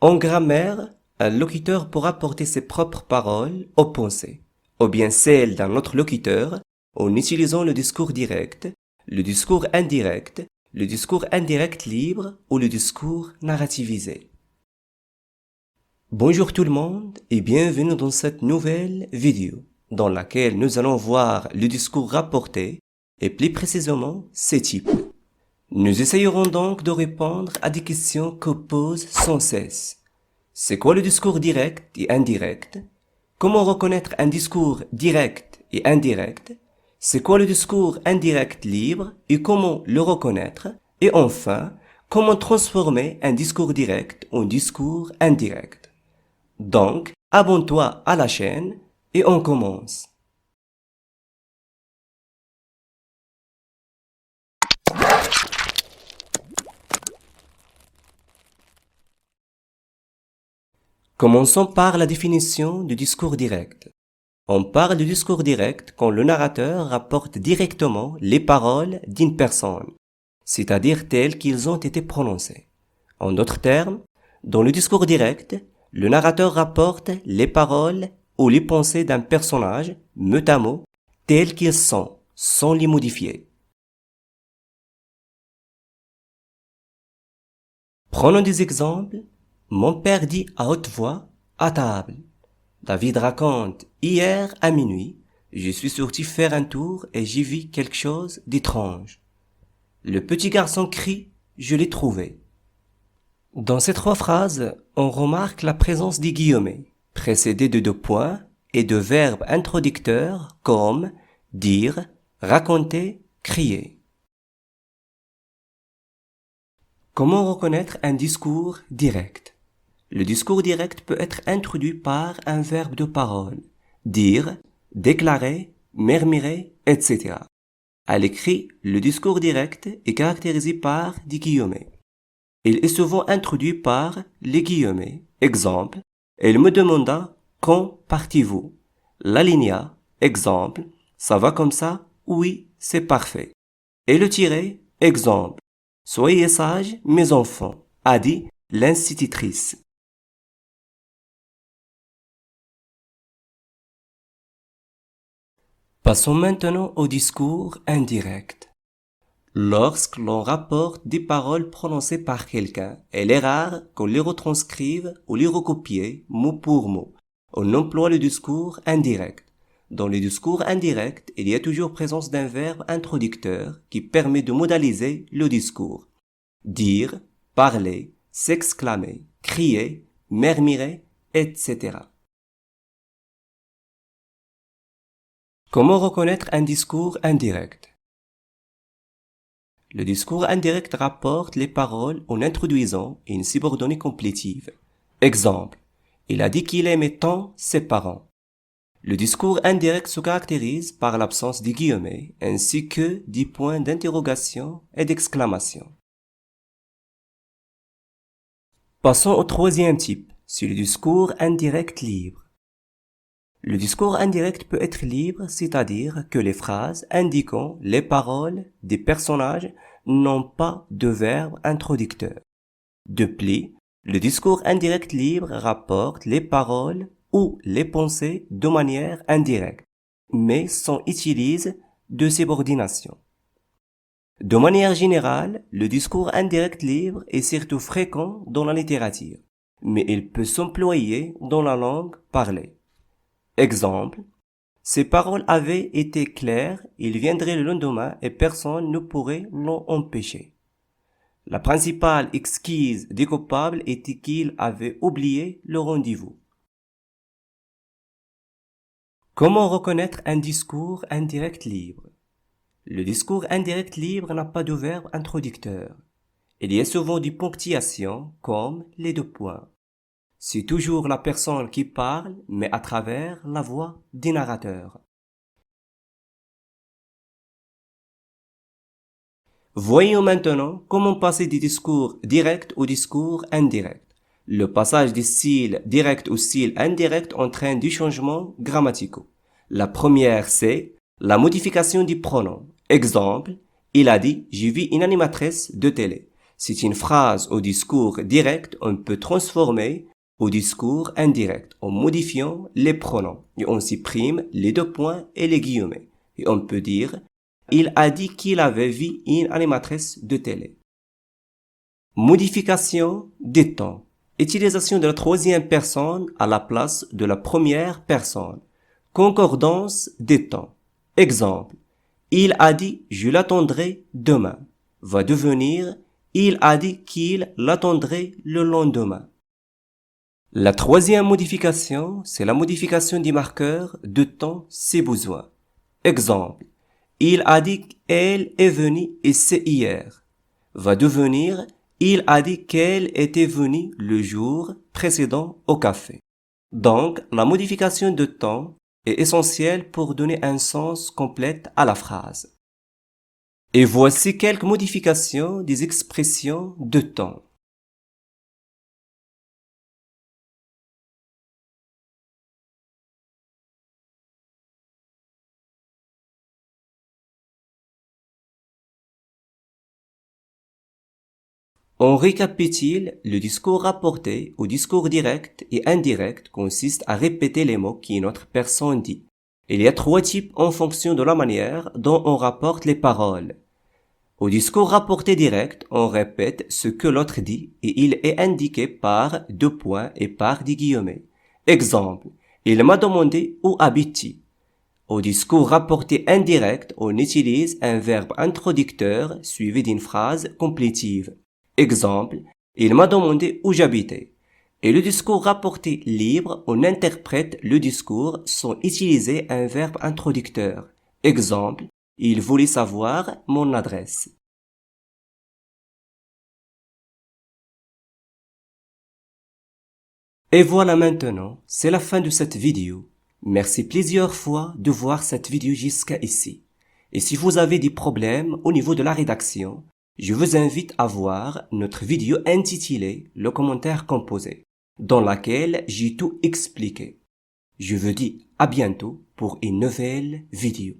En grammaire, un locuteur pourra porter ses propres paroles aux pensées, ou bien celles d'un autre locuteur, en utilisant le discours direct, le discours indirect libre ou le discours narrativisé. Bonjour tout le monde et bienvenue dans cette nouvelle vidéo, dans laquelle nous allons voir le discours rapporté et plus précisément ses types. Nous essayerons donc de répondre à des questions que pose sans cesse. C'est quoi le discours direct et indirect? Comment reconnaître un discours direct et indirect? C'est quoi le discours indirect libre et comment le reconnaître? Et enfin, comment transformer un discours direct en discours indirect? Donc, abonne-toi à la chaîne et on commence. Commençons par la définition du discours direct. On parle du discours direct quand le narrateur rapporte directement les paroles d'une personne, c'est-à-dire telles qu'ils ont été prononcées. En d'autres termes, dans le discours direct, le narrateur rapporte les paroles ou les pensées d'un personnage, mot à mot, tels qu'ils sont, sans les modifier. Prenons des exemples. Mon père dit à haute voix, à table. David raconte, hier à minuit, je suis sorti faire un tour et j'y vis quelque chose d'étrange. Le petit garçon crie, je l'ai trouvé. Dans ces trois phrases, on remarque la présence des guillemets, précédés de deux points et de verbes introducteurs comme dire, raconter, crier. Comment reconnaître un discours direct? Le discours direct peut être introduit par un verbe de parole, dire, déclarer, murmurer, etc. À l'écrit, le discours direct est caractérisé par des guillemets. Il est souvent introduit par les guillemets. Exemple, elle me demanda quand partez-vous? L'alinéa, exemple, ça va comme ça? Oui, c'est parfait. Et le tiret, exemple, soyez sages, mes enfants, a dit l'institutrice. Passons maintenant au discours indirect. Lorsque l'on rapporte des paroles prononcées par quelqu'un, il est rare qu'on les retranscrive ou les recopie mot pour mot. On emploie le discours indirect. Dans le discours indirect, il y a toujours présence d'un verbe introducteur qui permet de modaliser le discours. Dire, parler, s'exclamer, crier, murmurer, etc. Comment reconnaître un discours indirect? Le discours indirect rapporte les paroles en introduisant une subordonnée complétive. Exemple, il a dit qu'il aimait tant ses parents. Le discours indirect se caractérise par l'absence des guillemets ainsi que des points d'interrogation et d'exclamation. Passons au troisième type, c'est le discours indirect libre. Le discours indirect peut être libre, c'est-à-dire que les phrases indiquant les paroles des personnages n'ont pas de verbe introducteur. De plus, le discours indirect libre rapporte les paroles ou les pensées de manière indirecte, mais sans utiliser de subordination. De manière générale, le discours indirect libre est surtout fréquent dans la littérature, mais il peut s'employer dans la langue parlée. Exemple, ces paroles avaient été claires, il viendrait le lendemain et personne ne pourrait l'en empêcher. La principale excuse des coupables était qu'ils avaient oublié le rendez-vous. Comment reconnaître un discours indirect libre? Le discours indirect libre n'a pas de verbe introducteur. Il y a souvent des ponctuations comme les deux points. C'est toujours la personne qui parle, mais à travers la voix du narrateur. Voyons maintenant comment passer du discours direct au discours indirect. Le passage du style direct au style indirect entraîne des changements grammaticaux. La première, c'est la modification du pronom. Exemple, il a dit « J'ai vu une animatrice de télé ». C'est une phrase au discours direct, on peut transformer au discours indirect en modifiant les pronoms et on supprime les deux points et les guillemets. Et on peut dire « Il a dit qu'il avait vu une animatrice de télé ». Modification des temps. Utilisation de la troisième personne à la place de la première personne. Concordance des temps. Exemple. Il a dit « Je l'attendrai demain » va devenir « Il a dit qu'il l'attendrait le lendemain ». La troisième modification, c'est la modification du marqueur de temps si besoin. Exemple. Il a dit qu'elle est venue ici hier va devenir il a dit qu'elle était venue le jour précédent au café. Donc, la modification de temps est essentielle pour donner un sens complet à la phrase. Et voici quelques modifications des expressions de temps. On récapitule, le discours rapporté au discours direct et indirect consiste à répéter les mots qu'une autre personne dit. Il y a trois types en fonction de la manière dont on rapporte les paroles. Au discours rapporté direct, on répète ce que l'autre dit et il est indiqué par deux points et par des guillemets. Exemple, il m'a demandé où habites-tu. Au discours rapporté indirect, on utilise un verbe introducteur suivi d'une phrase complétive. Exemple, il m'a demandé où j'habitais. Et le discours rapporté libre, on interprète le discours sans utiliser un verbe introducteur. Exemple, il voulait savoir mon adresse. Et voilà maintenant, c'est la fin de cette vidéo. Merci plusieurs fois de voir cette vidéo jusqu'à ici. Et si vous avez des problèmes au niveau de la rédaction, je vous invite à voir notre vidéo intitulée « Le commentaire composé » dans laquelle j'ai tout expliqué. Je vous dis à bientôt pour une nouvelle vidéo.